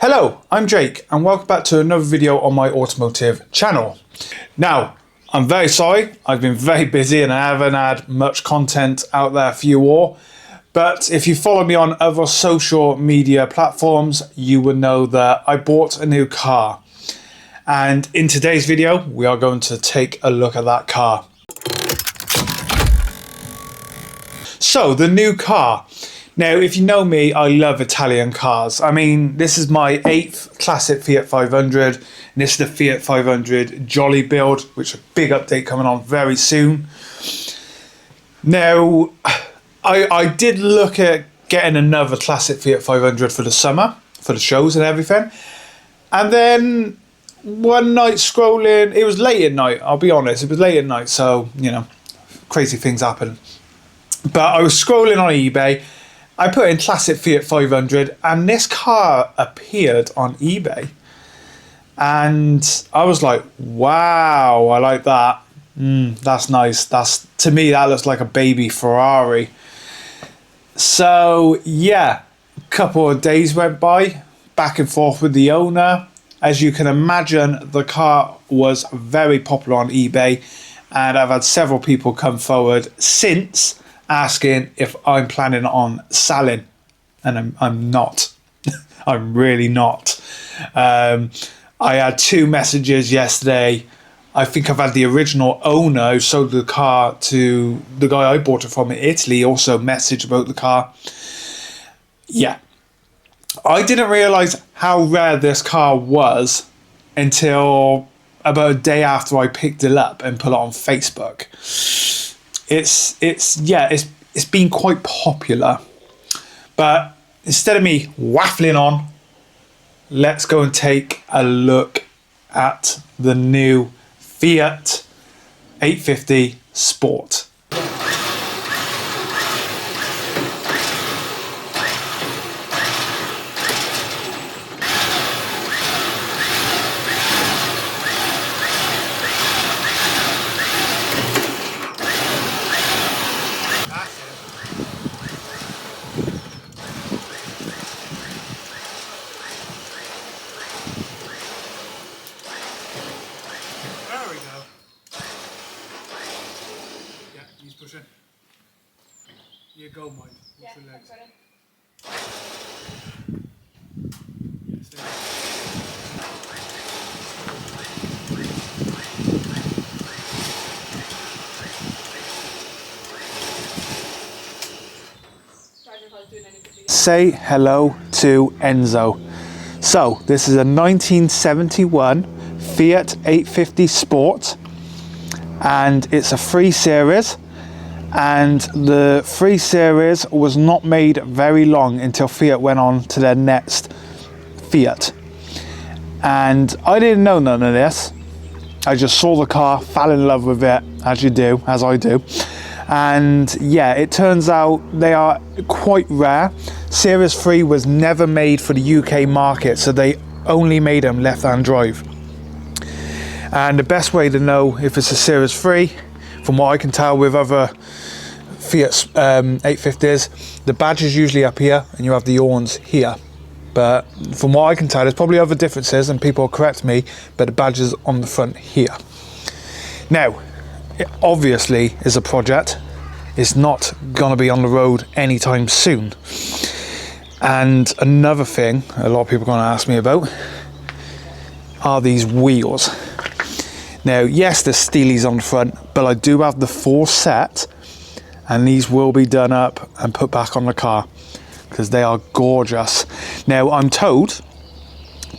Hello, I'm Jake and welcome back to another video on my automotive channel. Now, I'm very sorry, I've been very busy and I haven't had much content out there for you all. But if you follow me on other social media platforms, you will know that I bought a new car. And in today's video, we are going to take a look at that car. So, the new car. Now, if you know me, I love Italian cars. I mean, this is my 8th classic Fiat 500, and this is the Fiat 500 Jolly build, which is a big update coming on very soon. Now, I did look at getting another classic Fiat 500 for the summer, for the shows and everything. And then one night scrolling, it was late at night, I'll be honest, it was late at night, so, you know, crazy things happen. But I was scrolling on eBay, I put in classic Fiat 500 and this car appeared on eBay. And I was like, wow, I like that. That's nice. To me, that looks like a baby Ferrari. So yeah, a couple of days went by, back and forth with the owner. As you can imagine, the car was very popular on eBay and I've had several people come forward since asking if I'm planning on selling, and I'm not. I'm really not. I had 2 messages yesterday. I think I've had the original owner who sold the car to the guy I bought it from in Italy also message about the car. Yeah. I didn't realise how rare this car was until about a day after I picked it up and put it on Facebook. It's been quite popular. But instead of me waffling on, let's go and take a look at the new Fiat 850 Sport. There we go. Yeah, he's pushing. You go, Mike. Watch your legs. Yeah, stay there. Say hello to Enzo. So, this is a 1971 Fiat 850 Sport and it's a 3 Series, and the 3 Series was not made very long until Fiat went on to their next Fiat, and I didn't know none of this. I just saw the car, fell in love with it, as I do, and yeah, it turns out they are quite rare. Series 3 was never made for the UK market, so they only made them left-hand drive. And the best way to know if it's a Series 3, from what I can tell with other Fiat 850s, the badge is usually up here and you have the horns here. But from what I can tell, there's probably other differences and people will correct me, but the badge is on the front here. Now, it obviously is a project. It's not going to be on the road anytime soon. And another thing a lot of people are going to ask me about are these wheels. Now, yes, there's steelies on the front, but I do have the 4 set, and these will be done up and put back on the car because they are gorgeous. Now, I'm told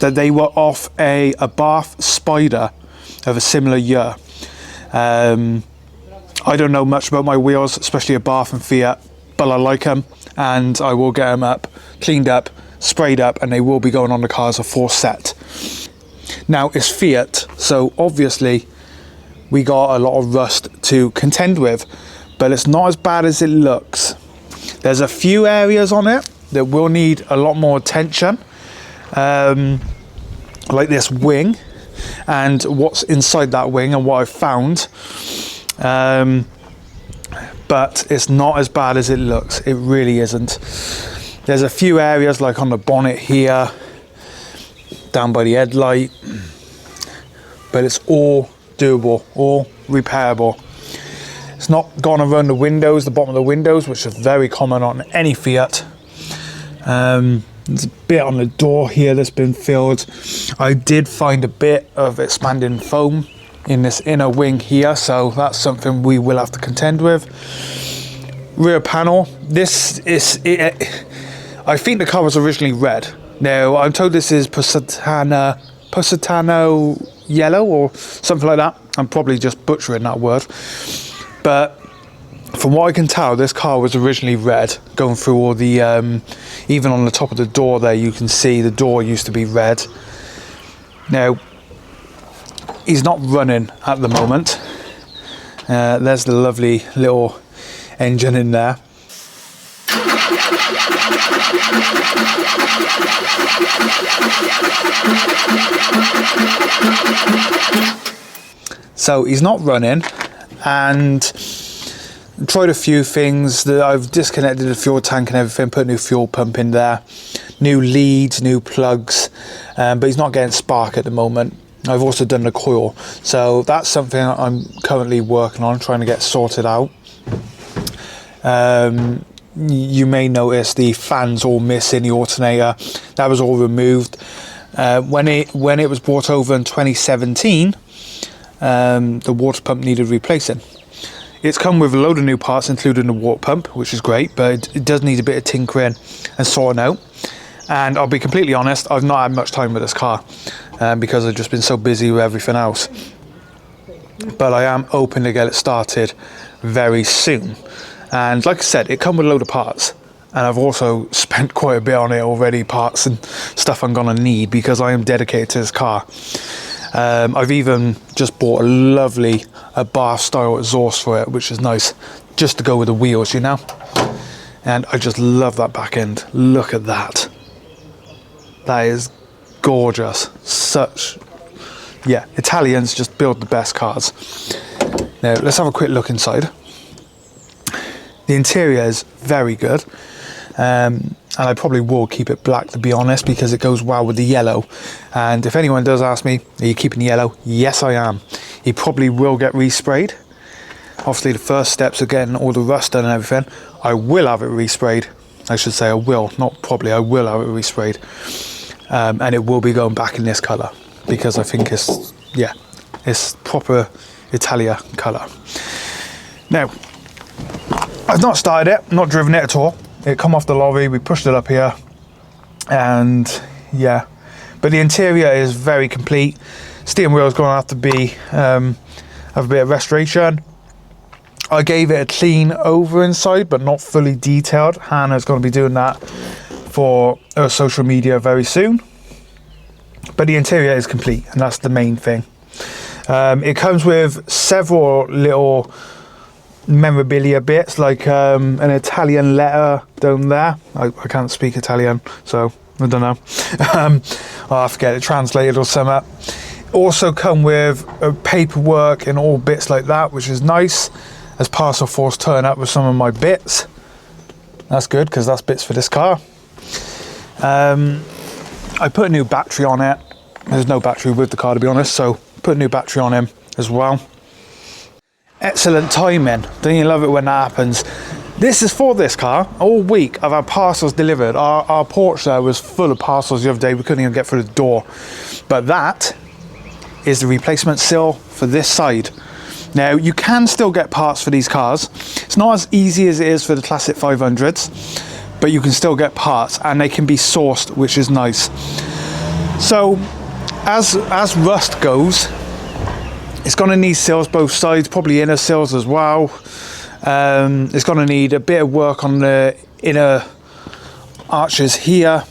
that they were off a Bath Spider of a similar year. I don't know much about my wheels, especially a Bath and Fiat, but I like them, and I will get them up, cleaned up, sprayed up, and they will be going on the car as a 4 set. Now, it's Fiat, so obviously we got a lot of rust to contend with, but it's not as bad as it looks. There's a few areas on it that will need a lot more attention, like this wing and what's inside that wing and what I've found. But it's not as bad as it looks. It really isn't. There's a few areas like on the bonnet here down by the headlight, but it's all doable, all repairable. It's not gone around the windows, the bottom of the windows, which is very common on any Fiat. There's a bit on the door here that's been filled. I did find a bit of expanding foam in this inner wing here, so that's something we will have to contend with. Rear panel, this is it. I think the car was originally red. Now I'm told this is Positano yellow or something like that. I'm probably just butchering that word, but from what I can tell, this car was originally red. Going through all the, even on the top of the door there, you can see the door used to be red. Now, he's not running at the moment. There's the lovely little engine in there. So he's not running, and tried a few things. That I've disconnected the fuel tank and everything, put a new fuel pump in there, new leads, new plugs, but he's not getting spark at the moment. I've also done the coil, so that's something I'm currently working on, trying to get sorted out. You may notice the fans all missing, the alternator, that was all removed. When it was brought over in 2017, the water pump needed replacing. It's come with a load of new parts, including the water pump, which is great, but it does need a bit of tinkering and sorting out. And I'll be completely honest, I've not had much time with this car because I've just been so busy with everything else. But I am hoping to get it started very soon. And like I said, it comes with a load of parts. And I've also spent quite a bit on it already, parts and stuff I'm going to need because I am dedicated to this car. I've even just bought a lovely bar style exhaust for it, which is nice, just to go with the wheels, you know. And I just love that back end. Look at that. That is gorgeous. Such, yeah, Italians just build the best cars. Now let's have a quick look inside. The interior is very good. And I probably will keep it black, to be honest, because it goes well with the yellow. And if anyone does ask me, are you keeping the yellow? Yes, I am. He probably will get resprayed. Obviously, the first steps of getting all the rust done and everything, I will have it resprayed. I should say I will, not probably, I will have it resprayed. And it will be going back in this colour, because I think it's, yeah, it's proper Italia colour. Now, I've not started it, not driven it at all. It come off the lorry, we pushed it up here, and yeah, but the interior is very complete. Steering wheel is going to have to be have a bit of restoration. I gave it a clean over inside, but not fully detailed. Hannah's going to be doing that for her social media very soon. But the interior is complete, and that's the main thing. It comes with several little memorabilia bits, like an Italian letter down there. I can't speak Italian, so I don't know. I'll have to get it translated or something. Also come with paperwork and all bits like that, which is nice, as parcel force turn up with some of my bits. That's good, because that's bits for this car. I put a new battery on it. There's no battery with the car, to be honest, so put a new battery on him as well. Excellent timing. Don't you love it when that happens? This is for this car. All week I've had parcels delivered. Our porch there was full of parcels the other day. We couldn't even get through the door. But that is the replacement sill for this side. Now, you can still get parts for these cars. It's not as easy as it is for the classic 500s, but you can still get parts, and they can be sourced, which is nice. So as rust goes, it's going to need sills both sides, probably inner sills as well. It's going to need a bit of work on the inner arches here,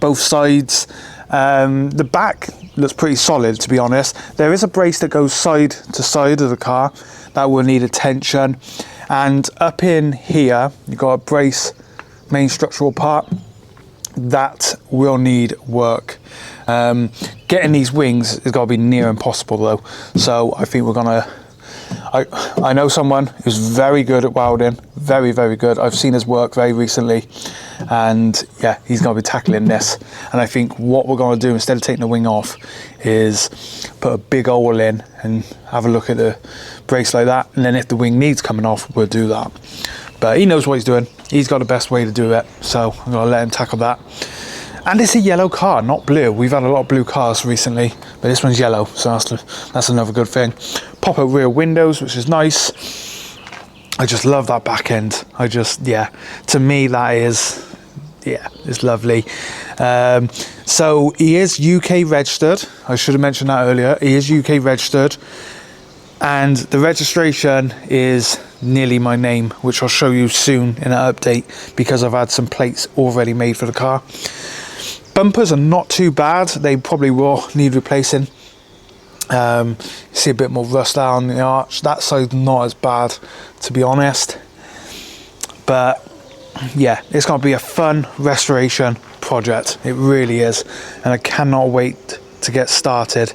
both sides. The back looks pretty solid, to be honest. There is a brace that goes side to side of the car that will need attention. And up in here, you've got a brace, main structural part, that will need work. Getting these wings has got to be near impossible though, so I think we're gonna I know someone who's very good at welding, very, very good. I've seen his work very recently, and yeah, he's going to be tackling this. And I think what we're going to do, instead of taking the wing off, is put a big hole in and have a look at the brakes like that. And then if the wing needs coming off, we'll do that. But he knows what he's doing. He's got the best way to do it, so I'm going to let him tackle that. And it's a yellow car, not blue. We've had a lot of blue cars recently, but this one's yellow, so that's another good thing. Pop up rear windows, which is nice. I just love that back end. Yeah, to me that is, yeah, it's lovely. So he is UK registered. I should have mentioned that earlier. He is UK registered, and the registration is nearly my name, which I'll show you soon in an update, because I've had some plates already made for the car. Bumpers are not too bad. They probably will need replacing. See a bit more rust out on the arch. That side's not as bad, to be honest. But yeah, it's going to be a fun restoration project. It really is, and I cannot wait to get started.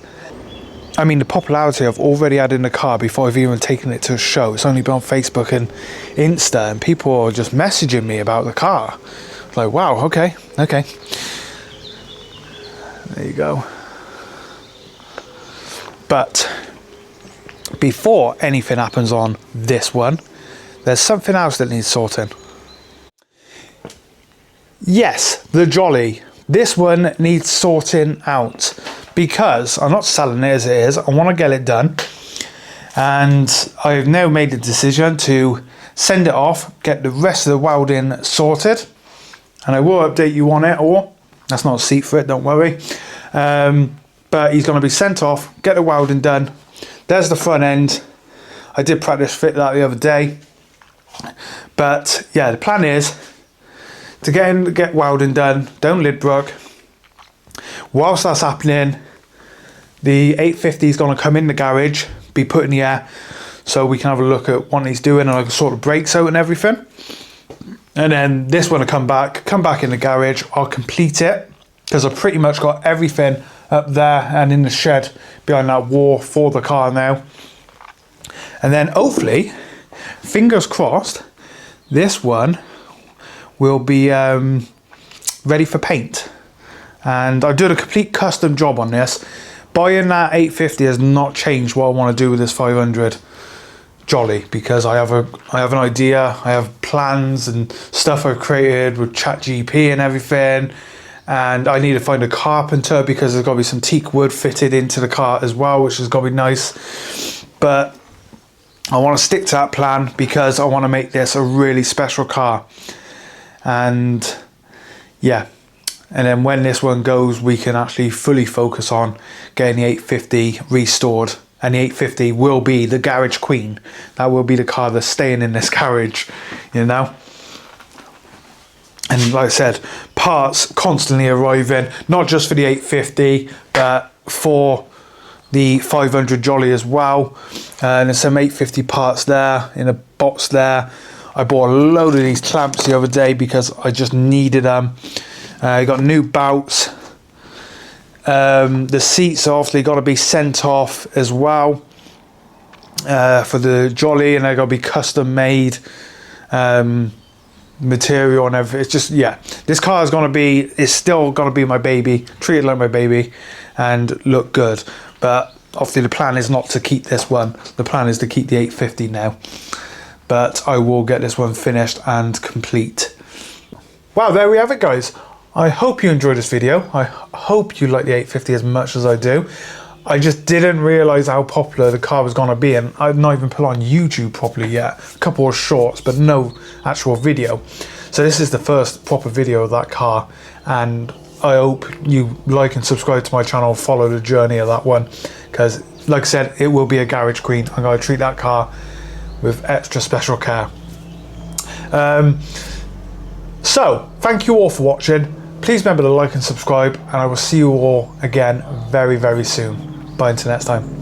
I mean, the popularity I've already had in the car before I've even taken it to a show. It's only been on Facebook and Insta, and people are just messaging me about the car. Like, wow, okay. There you go. But before anything happens on this one, there's something else that needs sorting. Yes, the Jolly. This one needs sorting out, because I'm not selling it as it is. I want to get it done, and I've now made the decision to send it off, get the rest of the welding sorted, and I will update you on it, or that's not a secret, don't worry. But he's going to be sent off, get the welding done. There's the front end. I did practice fit that the other day, but yeah, the plan is to get welding done, don't lid brook. Whilst that's happening, the 850 is going to come in the garage, be put in the air, so we can have a look at what he's doing, and I can sort of brakes out and everything. And then this one will come back in the garage. I'll complete it, because I've pretty much got everything up there and in the shed behind that wall for the car now. And then hopefully, fingers crossed, this one will be ready for paint. And I did a complete custom job on this. Buying that 850 has not changed what I want to do with this 500 Jolly, because I have an idea, I have plans and stuff I've created with ChatGPT and everything, and I need to find a carpenter, because there's got to be some teak wood fitted into the car as well, which is going to be nice. But I want to stick to that plan, because I want to make this a really special car. And yeah, and then when this one goes, we can actually fully focus on getting the 850 restored. And the 850 will be the garage queen. That will be the car that's staying in this garage, you know. And like I said, parts constantly arriving, not just for the 850, but for the 500 Jolly as well. And there's some 850 parts there in a box there. I bought a load of these clamps the other day because I just needed them. I got new bouts. The seats are obviously got to be sent off as well for the Jolly, and they're got to be custom made material and everything. It's just, yeah, this car is still going to be my baby, treated like my baby, and look good. But obviously the plan is not to keep this one. The plan is to keep the 850 now. But I will get this one finished and complete. Wow, there we have it, guys. I hope you enjoyed this video. I hope you like the 850 as much as I do. I just didn't realise how popular the car was going to be, and I've not even put on YouTube properly yet. A couple of shorts, but no actual video. So this is the first proper video of that car, and I hope you like and subscribe to my channel, follow the journey of that one, because like I said, it will be a garage queen. I'm going to treat that car with extra special care. So thank you all for watching. Please remember to like and subscribe, and I will see you all again very, very soon. Bye until next time.